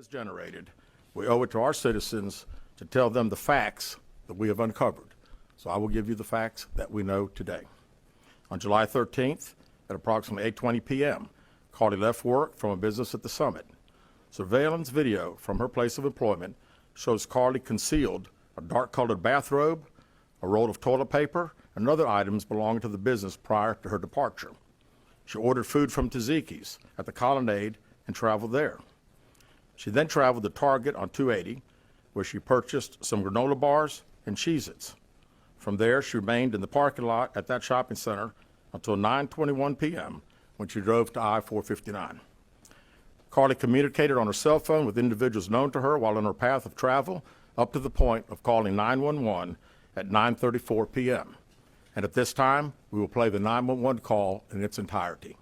has generated, we owe it to our citizens to tell them the facts that we have uncovered. So I will give you the facts that we know today. On July 13th, at approximately 8:20 p.m., Carlee left work from a business at the Summit. Surveillance video from her place of employment shows Carlee concealed a dark-colored bathrobe, a roll of toilet paper, and other items belonging to the business prior to her departure. She ordered food from Tzatziki's at the Colonnade and traveled there. She then traveled to Target on 280, where she purchased some granola bars and Cheez-Its. From there, she remained in the parking lot at that shopping center until 9:21 p.m. when she drove to I-459. Carlee communicated on her cell phone with individuals known to her while on her path of travel up to the point of calling 911 at 9:34 p.m. And at this time, we will play the 911 call in its entirety.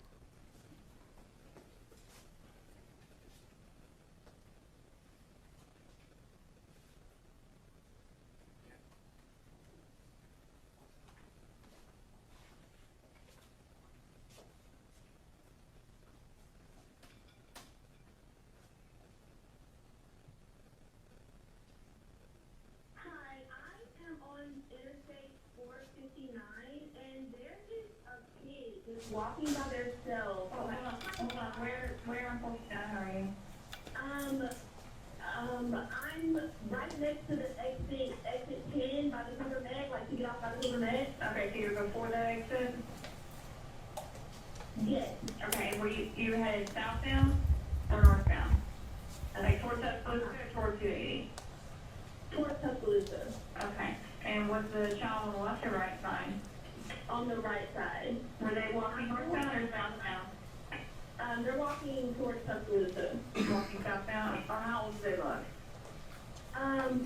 Walking by themselves. Hold on. Where on 49 are you? I'm right next to the exit 10 by the Hoover Med, like to get off by the Hoover Med. Okay, so you're before the exit? Yes. Okay, were you headed southbound or northbound? Like towards Tuscaloosa or towards 280? Towards Tuscaloosa. Okay, and was the child on the left or right side? On the right side. Were they walking northbound or southbound? They're walking towards Tuscaloosa. Walking southbound? Or how old do they look?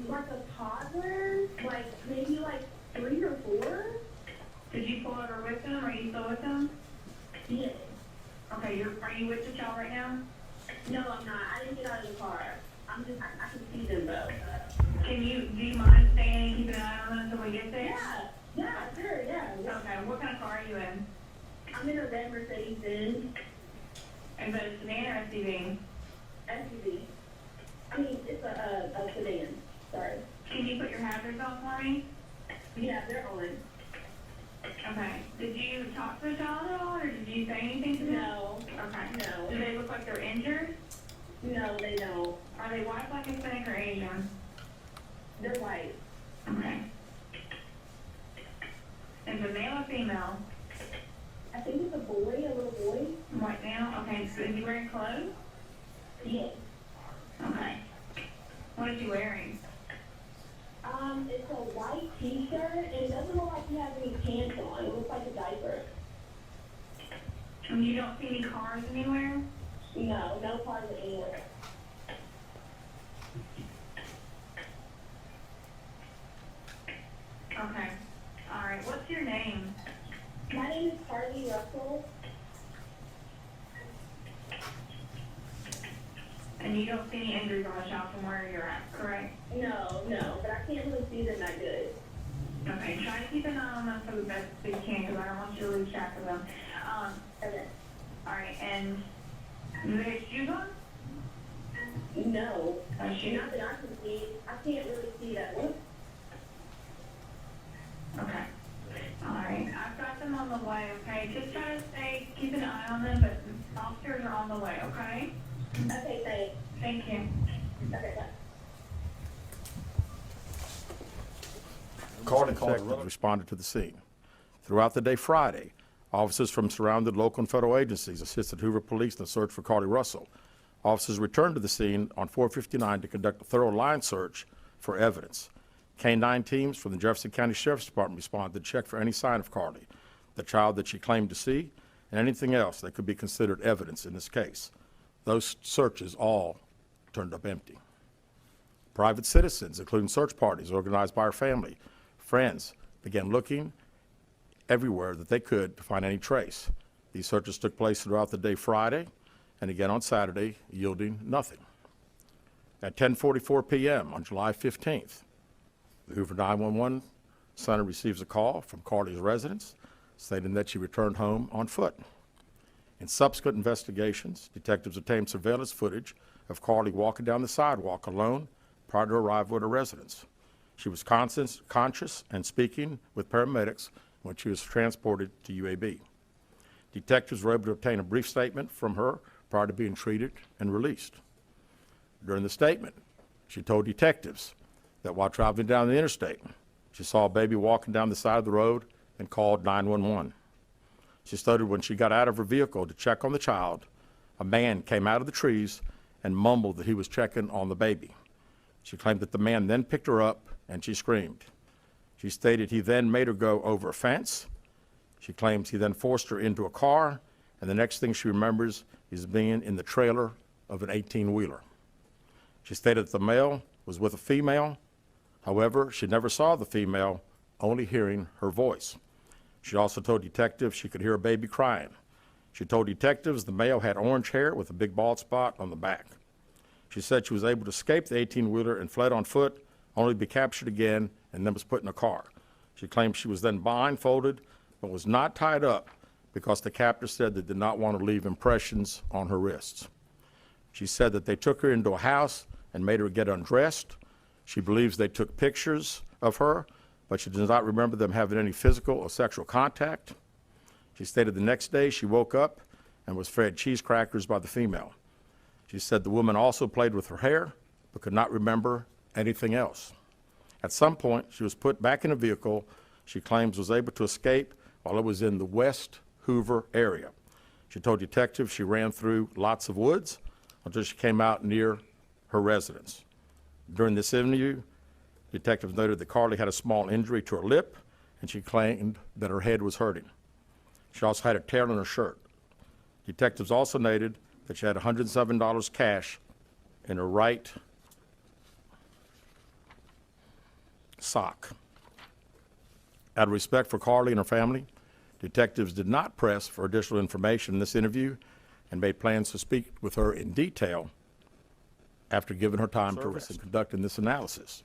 Like a toddler, like maybe like 3 or 4. Did you pull over with them? Are you still with them? Yes. Okay, are you with the child right now? No, I'm not. I didn't get out of the car. I can see them though. Do you mind staying and keeping an eye on them until we get there? Yeah, sure, yeah. Okay, what kind of car are you in? I'm in a red Mercedes-Benz. Is it a sedan or SUV? SUV. I mean, it's a sedan. Sorry. Can you put your hazards on for me? Yeah, they're on. Okay. Did you talk to the child at all, or did you say anything to them? No. Okay. No. Do they look like they're injured? No, they don't. Are they white, black, Hispanic, or Asian? They're white. Okay. Is it male or female? I think it's a boy, a little boy. White male? Okay. So is he wearing clothes? Yes. Okay. What is he wearing? It's a white t-shirt, and it doesn't look like he has any pants on. It looks like a diaper. And you don't see any cars anywhere? No, no cars anywhere. Okay. All right. What's your name? My name is Carlee Russell. And you don't see any injuries on the child from where you're at, correct? No, but I can't really see them that good. Okay, try to keep an eye on them for the best that you can, because I don't want you to lose track of them. Okay. All right, and do they have shoes on? No. Shoes? Not that I can see. I can't really see that one. Okay. All right, I've got them on the way, okay? Just try to keep an eye on them, but officers are on the way, okay? Okay, thanks. Thank you. Okay, bye. Carlee detectives responded to the scene. Throughout the day Friday, officers from surrounding local and federal agencies assisted Hoover Police in the search for Carlee Russell. Officers returned to the scene on 459 to conduct a thorough line search for evidence. K-9 teams from the Jefferson County Sheriff's Department responded to check for any sign of Carlee, the child that she claimed to see, and anything else that could be considered evidence in this case. Those searches all turned up empty. Private citizens, including search parties organized by her family, friends, began looking everywhere that they could to find any trace. These searches took place throughout the day Friday and again on Saturday, yielding nothing. At 10:44 p.m. on July 15th, the Hoover 911 center receives a call from Carlee's residence stating that she returned home on foot. In subsequent investigations, detectives obtained surveillance footage of Carlee walking down the sidewalk alone prior to arrival at her residence. She was conscious and speaking with paramedics when she was transported to UAB. Detectives were able to obtain a brief statement from her prior to being treated and released. During the statement, she told detectives that while traveling down the interstate, she saw a baby walking down the side of the road and called 911. She stated when she got out of her vehicle to check on the child, a man came out of the trees and mumbled that he was checking on the baby. She claimed that the man then picked her up and she screamed. She stated he then made her go over a fence. She claims he then forced her into a car, and the next thing she remembers is being in the trailer of an 18-wheeler. She stated that the male was with a female. However, she never saw the female, only hearing her voice. She also told detectives she could hear a baby crying. She told detectives the male had orange hair with a big bald spot on the back. She said she was able to escape the 18-wheeler and fled on foot, only to be captured again and then was put in a car. She claimed she was then blindfolded but was not tied up because the captor said they did not want to leave impressions on her wrists. She said that they took her into a house and made her get undressed. She believes they took pictures of her, but she does not remember them having any physical or sexual contact. She stated the next day she woke up and was fed cheese crackers by the female. She said the woman also played with her hair, but could not remember anything else. At some point, she was put back in a vehicle she claims was able to escape while it was in the West Hoover area. She told detectives she ran through lots of woods until she came out near her residence. During this interview, detectives noted that Carlee had a small injury to her lip, and she claimed that her head was hurting. She also had a tear in her shirt. Detectives also noted that she had $107 cash in her right sock. Out of respect for Carlee and her family, detectives did not press for additional information in this interview and made plans to speak with her in detail after giving her time to rest and conducting this analysis.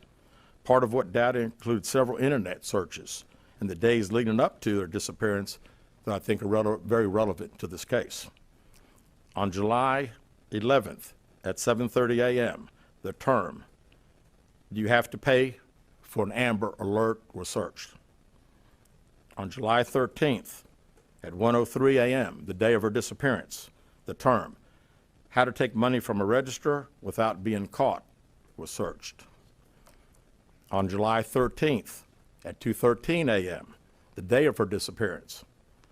Part of what data includes several internet searches in the days leading up to their disappearance that I think are very relevant to this case. On July 11th at 7:30 a.m., the term, "Do you have to pay for an Amber Alert?" was searched. On July 13th at 1:03 a.m., the day of her disappearance, the term, "How to take money from a register without being caught," was searched. On July 13th at 2:13 a.m., the day of her disappearance,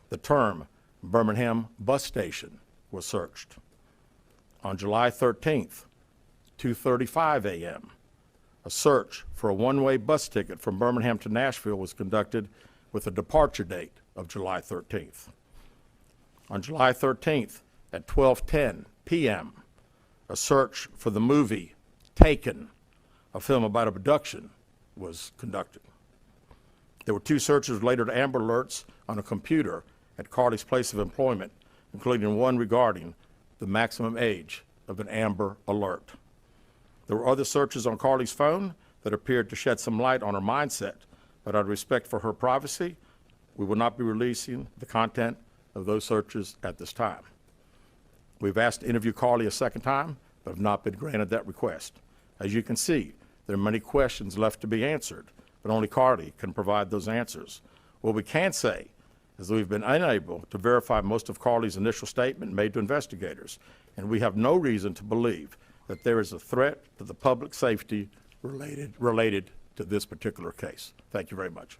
the term, "Birmingham Bus Station," was searched. On July 13th, 2:35 a.m., a search for a one-way bus ticket from Birmingham to Nashville was conducted with a departure date of July 13th. On July 13th at 12:10 p.m., a search for the movie Taken, a film about abduction, was conducted. There were 2 searches related to Amber Alerts on a computer at Carlee's place of employment, including one regarding the maximum age of an Amber Alert. There were other searches on Carlee's phone that appeared to shed some light on her mindset, but out of respect for her privacy, we will not be releasing the content of those searches at this time. We've asked to interview Carlee a second time, but have not been granted that request. As you can see, there are many questions left to be answered, but only Carlee can provide those answers. What we can say is that we've been unable to verify most of Carlee's initial statement made to investigators, and we have no reason to believe that there is a threat to the public safety related to this particular case. Thank you very much.